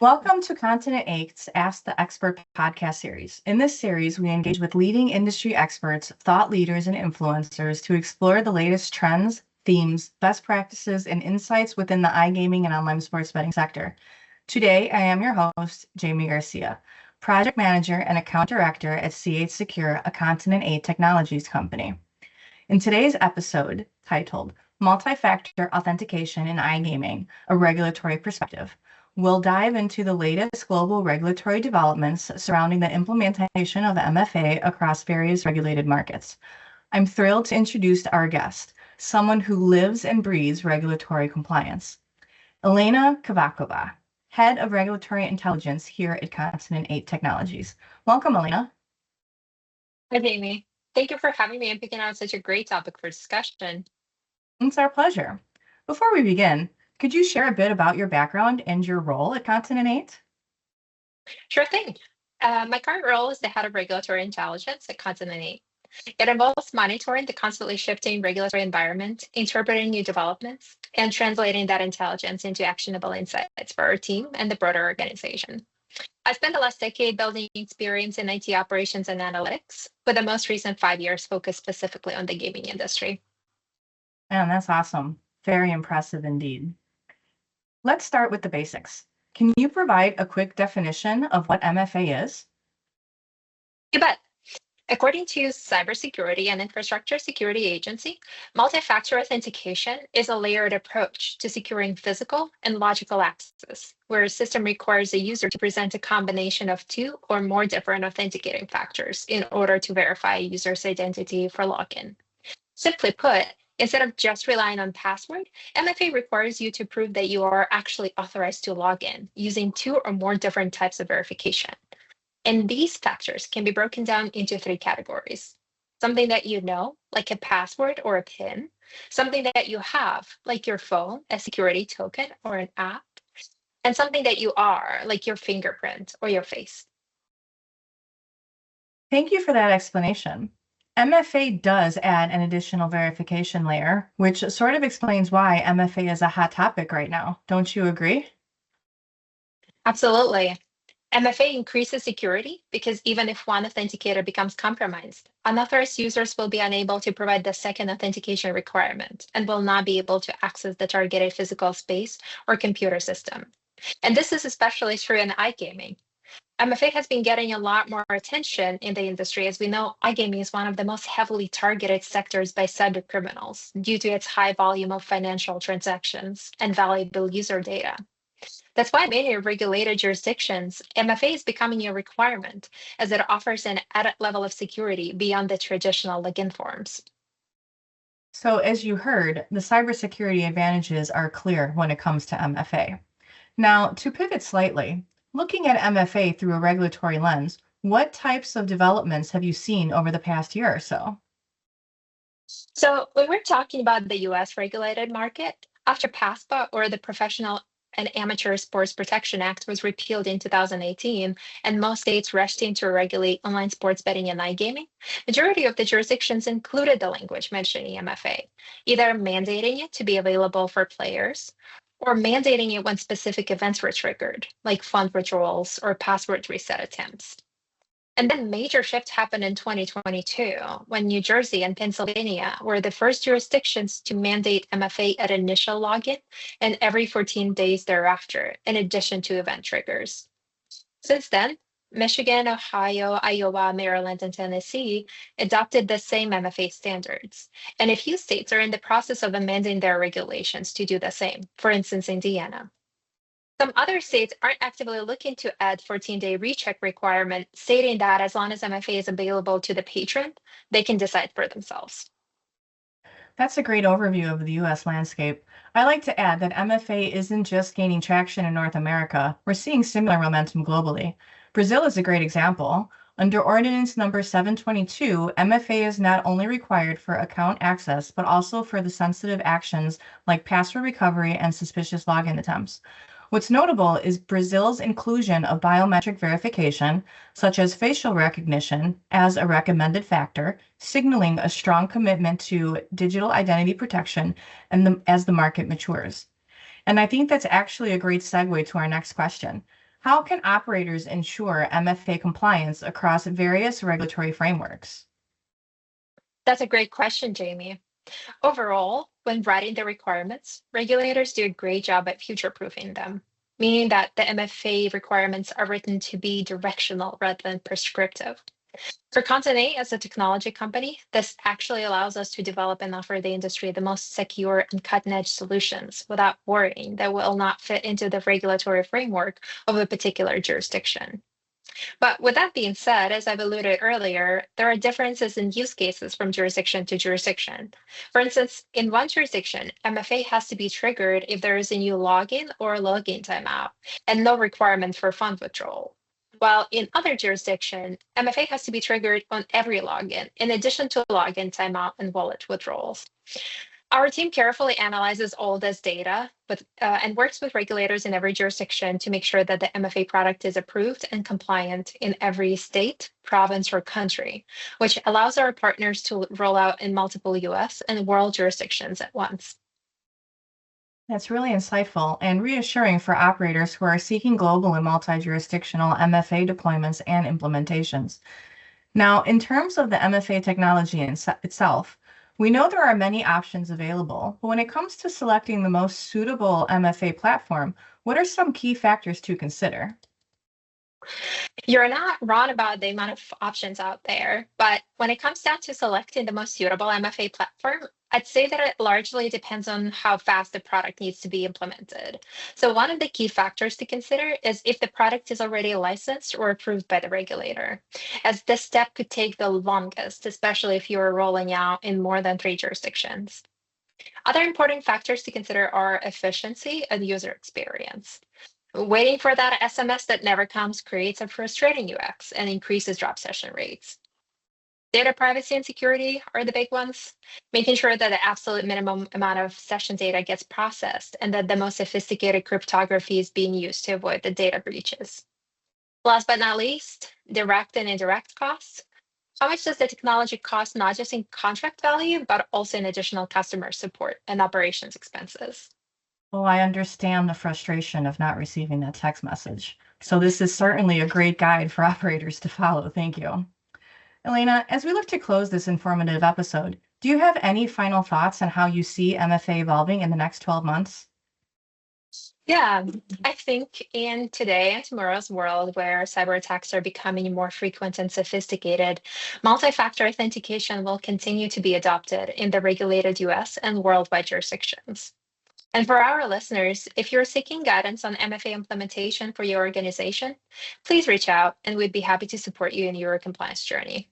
Welcome to Continent 8's Ask the Expert podcast series. In this series, we engage with leading industry experts, thought leaders, and influencers to explore the latest trends, themes, best practices, and insights within the iGaming and online sports betting sector. Today, I am your host, Jamie Garcia, Project Manager and Account Director at C8 Secure, a Continent 8 technologies company. In today's episode, titled Multi-Factor Authentication in iGaming, a Regulatory Perspective, we'll dive into the latest global regulatory developments surrounding the implementation of MFA across various regulated markets. I'm thrilled to introduce our guest, someone who lives and breathes regulatory compliance. Elena Kvakova, Head of Regulatory Intelligence here at Continent 8 Technologies. Welcome, Elena. Hi, Jamie. Thank you for having me and picking out such a great topic for discussion. It's our pleasure. Before we begin, could you share a bit about your background and your role at Continent 8? Sure thing. My current role is the head of regulatory intelligence at Continent 8. It involves monitoring the constantly shifting regulatory environment, interpreting new developments, and translating that intelligence into actionable insights for our team and the broader organization. I spent the last decade building experience in IT operations and analytics, with the most recent 5 years focused specifically on the gaming industry. Man, that's awesome. Very impressive indeed. Let's start with the basics. Can you provide a quick definition of what MFA is? You bet. According to Cybersecurity and Infrastructure Security Agency, multi-factor authentication is a layered approach to securing physical and logical access, where a system requires a user to present a combination of two or more different authenticating factors in order to verify a user's identity for login. Simply put, instead of just relying on password, MFA requires you to prove that you are actually authorized to log in using two or more different types of verification. And these factors can be broken down into three categories. Something that you know, like a password or a PIN, something that you have, like your phone, a security token or an app, and something that you are, like your fingerprint or your face. Thank you for that explanation. MFA does add an additional verification layer, which sort of explains why MFA is a hot topic right now. Don't you agree? Absolutely. MFA increases security because even if one authenticator becomes compromised, unauthorized users will be unable to provide the second authentication requirement and will not be able to access the targeted physical space or computer system. And this is especially true in iGaming. MFA has been getting a lot more attention in the industry, as we know iGaming is one of the most heavily targeted sectors by cyber criminals due to its high volume of financial transactions and valuable user data. That's why many regulated jurisdictions, MFA is becoming a requirement as it offers an added level of security beyond the traditional login forms. So, as you heard, the cybersecurity advantages are clear when it comes to MFA. Now, to pivot slightly, looking at MFA through a regulatory lens, what types of developments have you seen over the past year or so? So when we're talking about the US regulated market, after PASPA or the Professional and Amateur Sports Protection Act was repealed in 2018, and most states rushed in to regulate online sports betting and iGaming, majority of the jurisdictions included the language mentioning MFA, either mandating it to be available for players or mandating it when specific events were triggered, like fund withdrawals or password reset attempts. And then major shift happened in 2022 when New Jersey and Pennsylvania were the first jurisdictions to mandate MFA at initial login and every 14 days thereafter, in addition to event triggers. Since then, Michigan, Ohio, Iowa, Maryland, and Tennessee adopted the same MFA standards. And a few states are in the process of amending their regulations to do the same, for instance, Indiana. Some other states aren't actively looking to add 14-day recheck requirement, stating that as long as MFA is available to the patron, they can decide for themselves. That's a great overview of the US landscape. I like to add that MFA isn't just gaining traction in North America, we're seeing similar momentum globally. Brazil is a great example. Under Ordinance Number 722, MFA is not only required for account access, but also for the sensitive actions like password recovery and suspicious login attempts. What's notable is Brazil's inclusion of biometric verification, such as facial recognition, as a recommended factor, signaling a strong commitment to digital identity protection as the market matures. And I think that's actually a great segue to our next question. How can operators ensure MFA compliance across various regulatory frameworks? That's a great question, Jamie. Overall, when writing the requirements, regulators do a great job at future-proofing them, meaning that the MFA requirements are written to be directional rather than prescriptive. For Content 8 as a technology company, this actually allows us to develop and offer the industry the most secure and cutting-edge solutions without worrying that will not fit into the regulatory framework of a particular jurisdiction. But with that being said, as I've alluded earlier, there are differences in use cases from jurisdiction to jurisdiction. For instance, in one jurisdiction, MFA has to be triggered if there is a new login or login timeout, and no requirement for fund withdrawal. While in other jurisdiction, MFA has to be triggered on every login, in addition to login timeout and wallet withdrawals. Our team carefully analyzes all this data and works with regulators in every jurisdiction to make sure that the MFA product is approved and compliant in every state, province, or country, which allows our partners to roll out in multiple US and world jurisdictions at once. That's really insightful and reassuring for operators who are seeking global and multi-jurisdictional MFA deployments and implementations. Now, in terms of the MFA technology itself, we know there are many options available, but when it comes to selecting the most suitable MFA platform, what are some key factors to consider? You're not wrong about the amount of options out there, but when it comes down to selecting the most suitable MFA platform, I'd say that it largely depends on how fast the product needs to be implemented. So, one of the key factors to consider is if the product is already licensed or approved by the regulator, as this step could take the longest, especially if you are rolling out in more than 3 jurisdictions. Other important factors to consider are efficiency and user experience. Waiting for that SMS that never comes creates a frustrating UX and increases drop session rates. Data privacy and security are the big ones, making sure that the absolute minimum amount of session data gets processed and that the most sophisticated cryptography is being used to avoid the data breaches. Last but not least, direct and indirect costs. How much does the technology cost, not just in contract value, but also in additional customer support and operations expenses? Well, I understand the frustration of not receiving that text message. So this is certainly a great guide for operators to follow. Thank you. Elena, as we look to close this informative episode, do you have any final thoughts on how you see MFA evolving in the next 12 months? Yeah, I think in today and tomorrow's world where cyber attacks are becoming more frequent and sophisticated, multi-factor authentication will continue to be adopted in the regulated US and worldwide jurisdictions. And for our listeners, if you're seeking guidance on MFA implementation for your organization, please reach out and we'd be happy to support you in your compliance journey.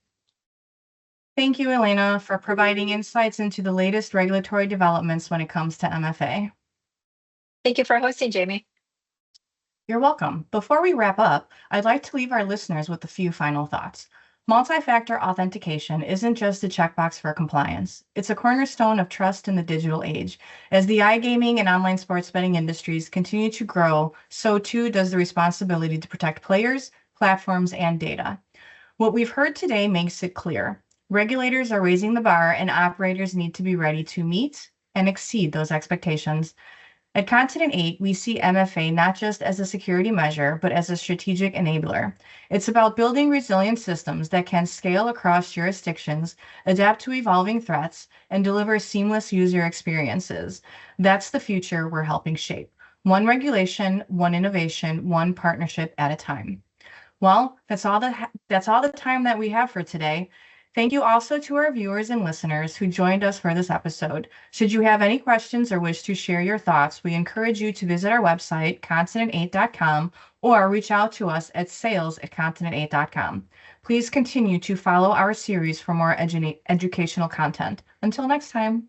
Thank you, Elena, for providing insights into the latest regulatory developments when it comes to MFA. Thank you for hosting, Jamie. You're welcome. Before we wrap up, I'd like to leave our listeners with a few final thoughts. Multi-factor authentication isn't just a checkbox for compliance. It's a cornerstone of trust in the digital age. As the iGaming and online sports betting industries continue to grow, so too does the responsibility to protect players, platforms, and data. What we've heard today makes it clear. Regulators are raising the bar, and operators need to be ready to meet and exceed those expectations. At Continent 8, we see MFA not just as a security measure, but as a strategic enabler. It's about building resilient systems that can scale across jurisdictions, adapt to evolving threats, and deliver seamless user experiences. That's the future we're helping shape. One regulation, one innovation, one partnership at a time. Well, that's all the time that we have for today. Thank you also to our viewers and listeners who joined us for this episode. Should you have any questions or wish to share your thoughts, we encourage you to visit our website, continent8.com, or reach out to us at sales@continent8.com. Please continue to follow our series for more educational content. Until next time.